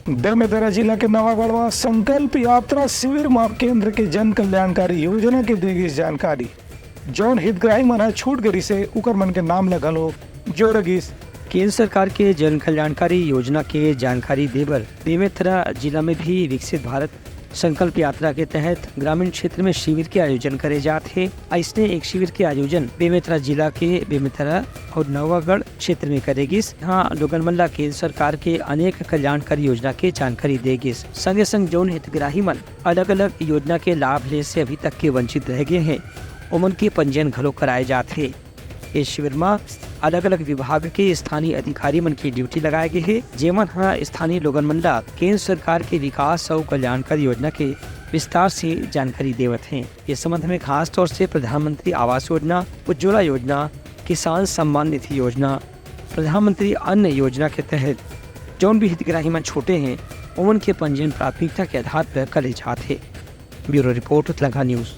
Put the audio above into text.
बेमेतरा जिला के नवागढ़वा संकल्प यात्रा शिविर में केंद्र के जन कल्याणकारी योजना के देगी जानकारी। जौन हितग्राही मन छूट गरी से उकर मन के नाम लगल हो जोड़गिस। केंद्र सरकार के जन कल्याणकारी योजना के जानकारी देवर बेमेतरा जिला में भी विकसित भारत संकल्प यात्रा के तहत ग्रामीण क्षेत्र में शिविर के आयोजन करे जाते हैं। ऐसने एक शिविर के आयोजन बेमेतरा जिला के बेमेतरा और नवागढ़ क्षेत्र में करेगी। यहाँ लोगन मन ला केंद्र सरकार के अनेक कल्याणकारी योजना के जानकारी देगी। संगे संग जौन हितग्राही मन अलग अलग योजना के लाभ ले से अभी तक के वंचित रह गए हैं, उमन के पंजीयन घलो कराए जाते हैं। इस शिविर में अलग अलग विभाग के स्थानीय अधिकारी मन की ड्यूटी लगाए गए है, जेमन स्थानीय लोगन मन ला केंद्र सरकार के विकास और कल्याणकारी योजना के विस्तार से जानकारी देवत हैं। इस संबंध में खास तौर से प्रधानमंत्री आवास योजना, उज्ज्वला योजना, किसान सम्मान निधि योजना, प्रधानमंत्री अन्न योजना के तहत जौन भी हितग्राही मन छोटे हैं, उमन के पंजीयन प्राथमिकता के आधार पर करे जाते। Bureau report Telangana news.